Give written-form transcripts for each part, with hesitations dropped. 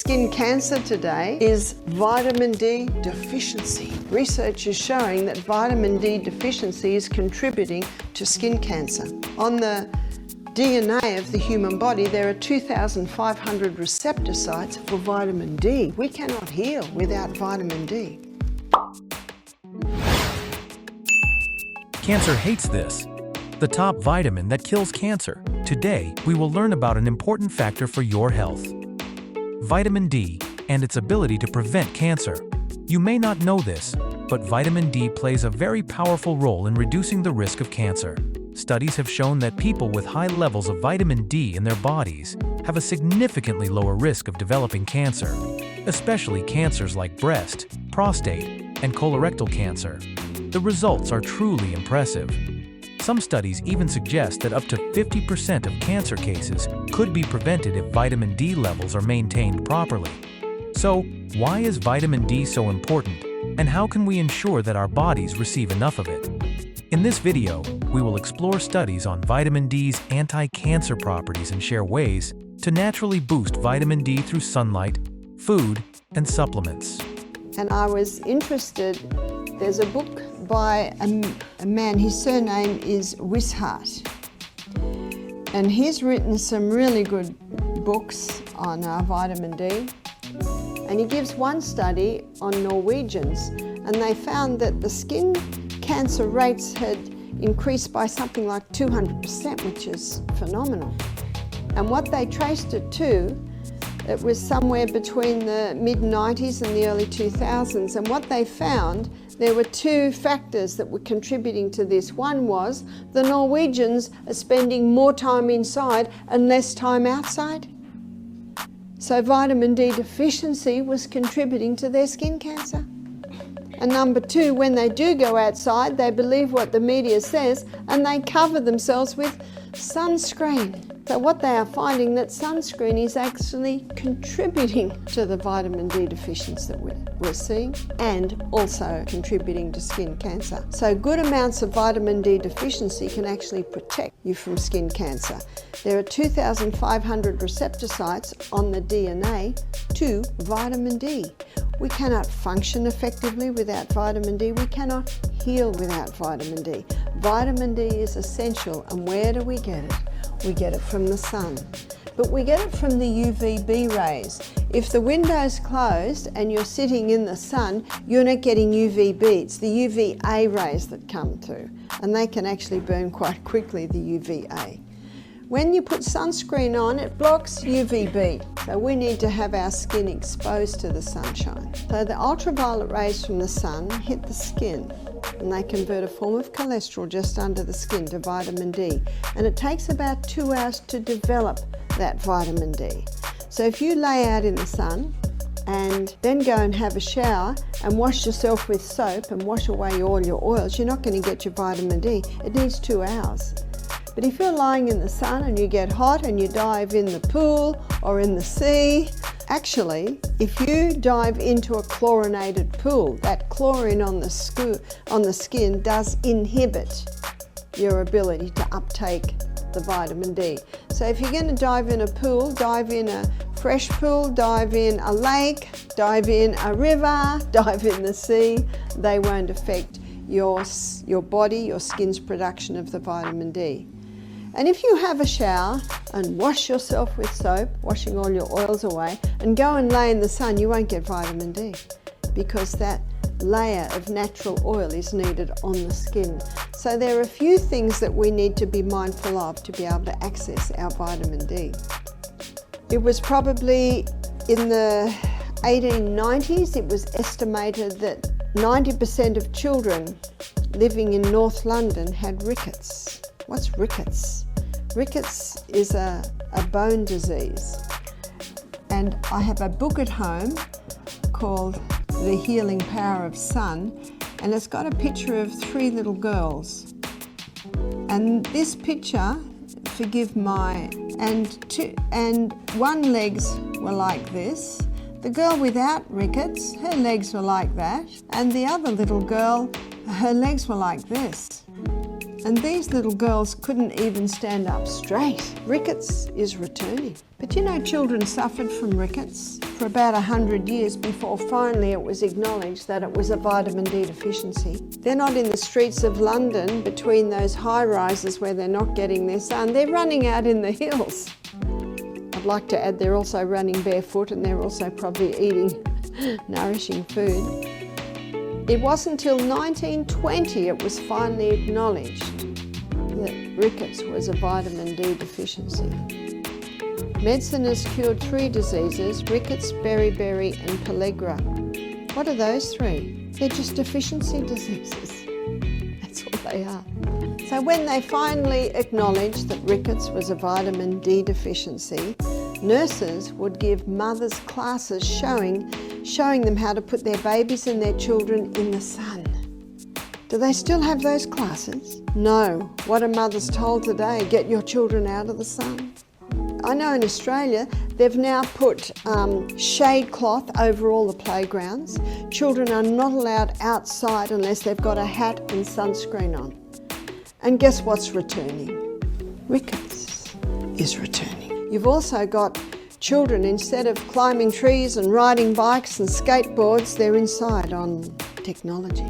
skin cancer today is vitamin D deficiency. Research is showing that vitamin D deficiency is contributing to skin cancer. On the DNA of the human body, there are 2,500 receptor sites for vitamin D. We cannot heal without vitamin D. Cancer hates this. The top vitamin that kills cancer. Today, we will learn about an important factor for your health. Vitamin D and its ability to prevent cancer. You may not know this, but vitamin D plays a very powerful role in reducing the risk of cancer. Studies have shown that people with high levels of vitamin D in their bodies have a significantly lower risk of developing cancer, especially cancers like breast, prostate, and colorectal cancer. The results are truly impressive. Some studies even suggest that up to 50% of cancer cases could be prevented if vitamin D levels are maintained properly. So, why is vitamin D so important, and how can we ensure that our bodies receive enough of it? In this video, we will explore studies on vitamin D's anti-cancer properties and share ways to naturally boost vitamin D through sunlight, food, and supplements. And I was interested, there's a book by a man, his surname is Wishart. And he's written some really good books on vitamin D. And he gives one study on Norwegians, and they found that the skin cancer rates had increased by something like 200%, which is phenomenal. And what they traced it to, it was somewhere between the mid-90s and the early 2000s. And what they found, there were two factors that were contributing to this. One was the Norwegians are spending more time inside and less time outside. So vitamin D deficiency was contributing to their skin cancer. And number two, when they do go outside, they believe what the media says and they cover themselves with sunscreen. So what they are finding, that sunscreen is actually contributing to the vitamin D deficiency that we're seeing, and also contributing to skin cancer. So good amounts of vitamin D deficiency can actually protect you from skin cancer. There are 2,500 receptor sites on the DNA to vitamin D. We cannot function effectively without vitamin D. We cannot heal without vitamin D. Vitamin D is essential, and where do we get it? We get it from the sun, but we get it from the UVB rays. If the window's closed and you're sitting in the sun, you're not getting UVB. It's the UVA rays that come through, and they can actually burn quite quickly, the UVA. When you put sunscreen on, it blocks UVB. So we need to have our skin exposed to the sunshine. So the ultraviolet rays from the sun hit the skin, and they convert a form of cholesterol just under the skin to vitamin D. And it takes about 2 hours to develop that vitamin D. So if you lay out in the sun and then go and have a shower and wash yourself with soap and wash away all your oils, you're not going to get your vitamin D. It needs 2 hours. But if you're lying in the sun and you get hot and you dive in the pool or in the sea, actually, if you dive into a chlorinated pool, that chlorine on the skin does inhibit your ability to uptake the vitamin D. So if you're going to dive in a pool, dive in a fresh pool, dive in a lake, dive in a river, dive in the sea, they won't affect your body, your skin's production of the vitamin D. And if you have a shower and wash yourself with soap, washing all your oils away, and go and lay in the sun, you won't get vitamin D, because that layer of natural oil is needed on the skin. So there are a few things that we need to be mindful of to be able to access our vitamin D. It was probably in the 1890s, it was estimated that 90% of children living in North London had rickets. What's rickets? Rickets is a bone disease. And I have a book at home called The Healing Power of Sun, and it's got a picture of 3 little girls. And this picture, forgive my, and one legs were like this. The girl without rickets, her legs were like that. And the other little girl, her legs were like this. And these little girls couldn't even stand up straight. Rickets is returning. But you know, children suffered from rickets for about 100 years before finally it was acknowledged that it was a vitamin D deficiency. They're not in the streets of London between those high rises where they're not getting their sun. They're running out in the hills. I'd like to add they're also running barefoot and they're also probably eating nourishing food. It wasn't until 1920 it was finally acknowledged that rickets was a vitamin D deficiency. Medicine has cured 3 diseases: rickets, beriberi and pellagra. What are those 3? They're just deficiency diseases. That's all they are. So when they finally acknowledged that rickets was a vitamin D deficiency, nurses would give mothers classes showing them how to put their babies and their children in the sun. Do they still have those classes? No. What are mothers told today? Get your children out of the sun. I know in Australia they've now put shade cloth over all the playgrounds. Children are not allowed outside unless they've got a hat and sunscreen on. And guess what's returning? Rickets is returning. You've also got children, instead of climbing trees and riding bikes and skateboards, they're inside on technology.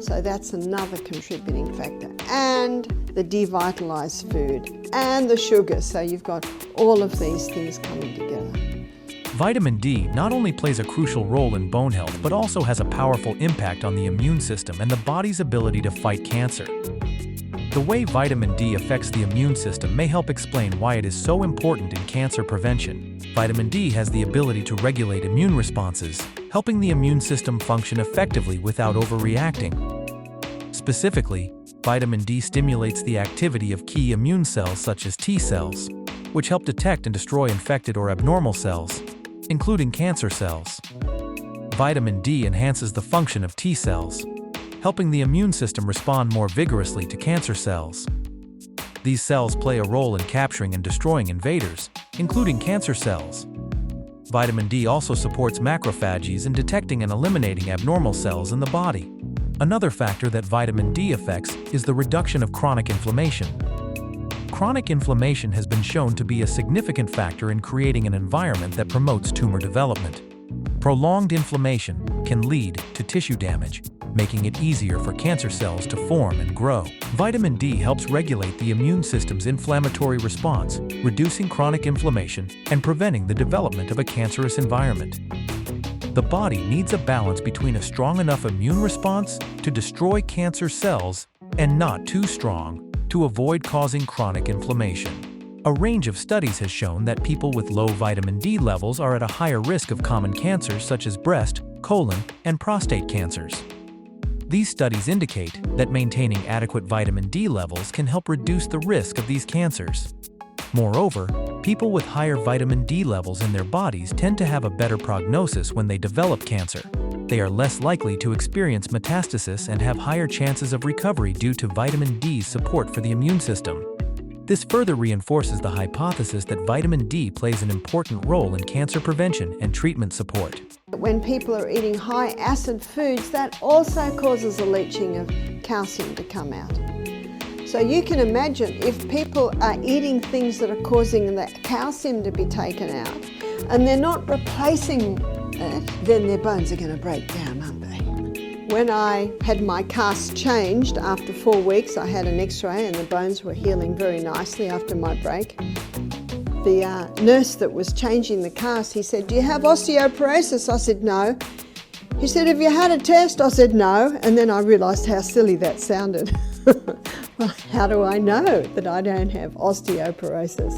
So that's another contributing factor. And the devitalised food and the sugar. So you've got all of these things coming together. Vitamin D not only plays a crucial role in bone health, but also has a powerful impact on the immune system and the body's ability to fight cancer. The way vitamin D affects the immune system may help explain why it is so important in cancer prevention. Vitamin D has the ability to regulate immune responses, helping the immune system function effectively without overreacting. Specifically, vitamin D stimulates the activity of key immune cells such as T cells, which help detect and destroy infected or abnormal cells, including cancer cells. Vitamin D enhances the function of T cells, helping the immune system respond more vigorously to cancer cells. These cells play a role in capturing and destroying invaders, including cancer cells. Vitamin D also supports macrophages in detecting and eliminating abnormal cells in the body. Another factor that vitamin D affects is the reduction of chronic inflammation. Chronic inflammation has been shown to be a significant factor in creating an environment that promotes tumor development. Prolonged inflammation can lead to tissue damage, making it easier for cancer cells to form and grow. Vitamin D helps regulate the immune system's inflammatory response, reducing chronic inflammation and preventing the development of a cancerous environment. The body needs a balance between a strong enough immune response to destroy cancer cells and not too strong to avoid causing chronic inflammation. A range of studies has shown that people with low vitamin D levels are at a higher risk of common cancers such as breast, colon, and prostate cancers. These studies indicate that maintaining adequate vitamin D levels can help reduce the risk of these cancers. Moreover, people with higher vitamin D levels in their bodies tend to have a better prognosis when they develop cancer. They are less likely to experience metastasis and have higher chances of recovery due to vitamin D's support for the immune system. This further reinforces the hypothesis that vitamin D plays an important role in cancer prevention and treatment support. When people are eating high acid foods, that also causes a leaching of calcium to come out. So you can imagine if people are eating things that are causing the calcium to be taken out and they're not replacing it, then their bones are going to break down, aren't they? When I had my cast changed after 4 weeks, I had an x-ray and the bones were healing very nicely after my break. The nurse that was changing the cast, he said, "Do you have osteoporosis?" I said, "No." He said, "Have you had a test?" I said, "No." And then I realised how silly that sounded. Well, how do I know that I don't have osteoporosis?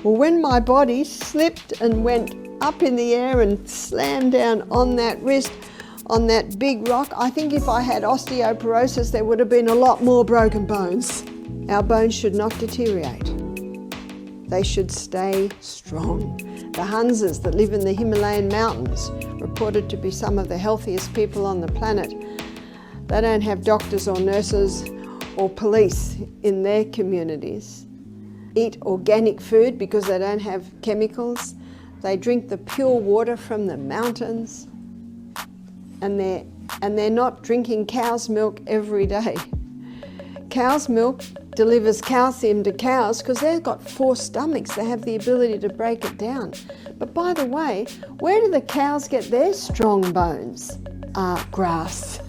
Well, when my body slipped and went up in the air and slammed down on that wrist, on that big rock, I think if I had osteoporosis, there would have been a lot more broken bones. Our bones should not deteriorate. They should stay strong. The Hunzas that live in the Himalayan mountains, reported to be some of the healthiest people on the planet, they don't have doctors or nurses or police in their communities. Eat organic food because they don't have chemicals. They drink the pure water from the mountains, and they're not drinking cow's milk every day. Cow's milk delivers calcium to cows because they've got 4 stomachs. They have the ability to break it down. But by the way, where do the cows get their strong bones? Grass.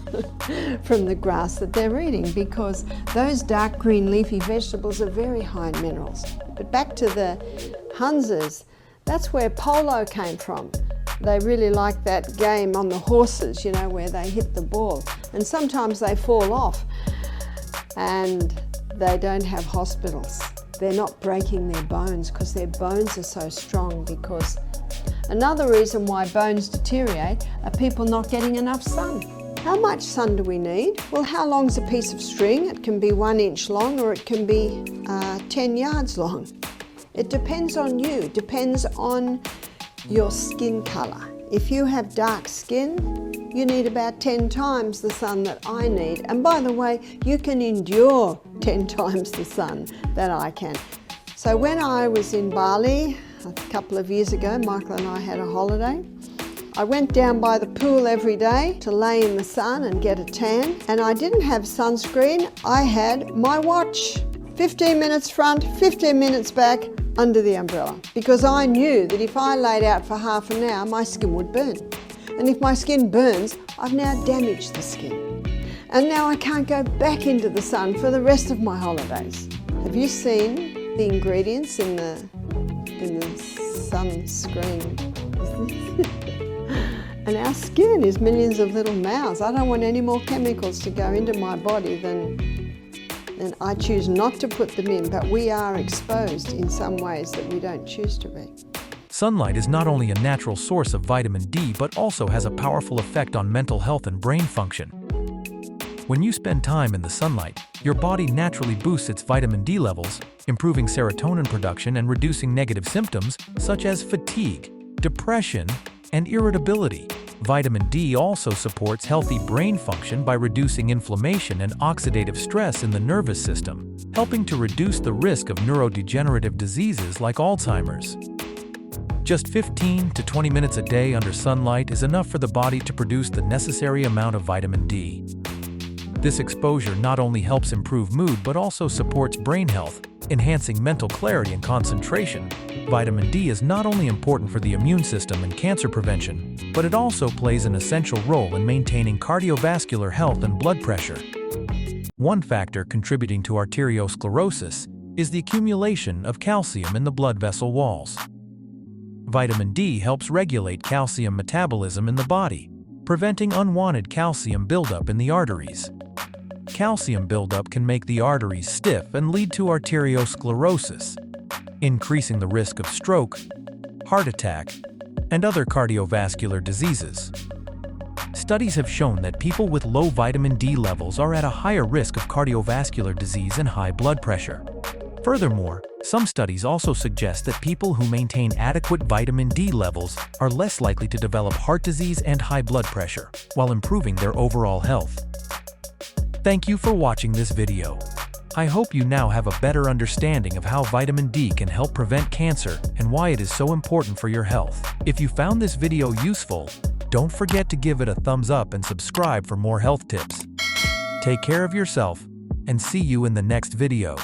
From the grass that they're eating, because those dark green leafy vegetables are very high in minerals. But back to the Hunsers, that's where polo came from. They really like that game on the horses, you know, where they hit the ball. And sometimes they fall off and they don't have hospitals. They're not breaking their bones because their bones are so strong. Because another reason why bones deteriorate are people not getting enough sun. How much sun do we need? Well, how long is a piece of string? It can be 1 inch long or it can be 10 yards long. It depends on you, it depends on your skin colour. If you have dark skin, you need about 10 times the sun that I need. And by the way, you can endure 10 times the sun that I can. So when I was in Bali a couple of years ago, Michael and I had a holiday. I went down by the pool every day to lay in the sun and get a tan, and I didn't have sunscreen. I had my watch. 15 minutes front, 15 minutes back under the umbrella, because I knew that if I laid out for half an hour, my skin would burn. And if my skin burns, I've now damaged the skin. And now I can't go back into the sun for the rest of my holidays. Have you seen the ingredients in the sunscreen? And our skin is millions of little mouths. I don't want any more chemicals to go into my body than I choose not to put them in, but we are exposed in some ways that we don't choose to be. Sunlight is not only a natural source of vitamin D, but also has a powerful effect on mental health and brain function. When you spend time in the sunlight, your body naturally boosts its vitamin D levels, improving serotonin production and reducing negative symptoms such as fatigue, depression, and irritability. Vitamin D also supports healthy brain function by reducing inflammation and oxidative stress in the nervous system, helping to reduce the risk of neurodegenerative diseases like Alzheimer's. Just 15 to 20 minutes a day under sunlight is enough for the body to produce the necessary amount of vitamin D. This exposure not only helps improve mood but also supports brain health, enhancing mental clarity and concentration. Vitamin D is not only important for the immune system and cancer prevention, but it also plays an essential role in maintaining cardiovascular health and blood pressure. One factor contributing to arteriosclerosis is the accumulation of calcium in the blood vessel walls. Vitamin D helps regulate calcium metabolism in the body, preventing unwanted calcium buildup in the arteries. Calcium buildup can make the arteries stiff and lead to arteriosclerosis, increasing the risk of stroke, heart attack, and other cardiovascular diseases. Studies have shown that people with low vitamin D levels are at a higher risk of cardiovascular disease and high blood pressure. Furthermore, some studies also suggest that people who maintain adequate vitamin D levels are less likely to develop heart disease and high blood pressure, while improving their overall health. Thank you for watching this video. I hope you now have a better understanding of how vitamin D can help prevent cancer and why it is so important for your health. If you found this video useful, don't forget to give it a thumbs up and subscribe for more health tips. Take care of yourself, and see you in the next video.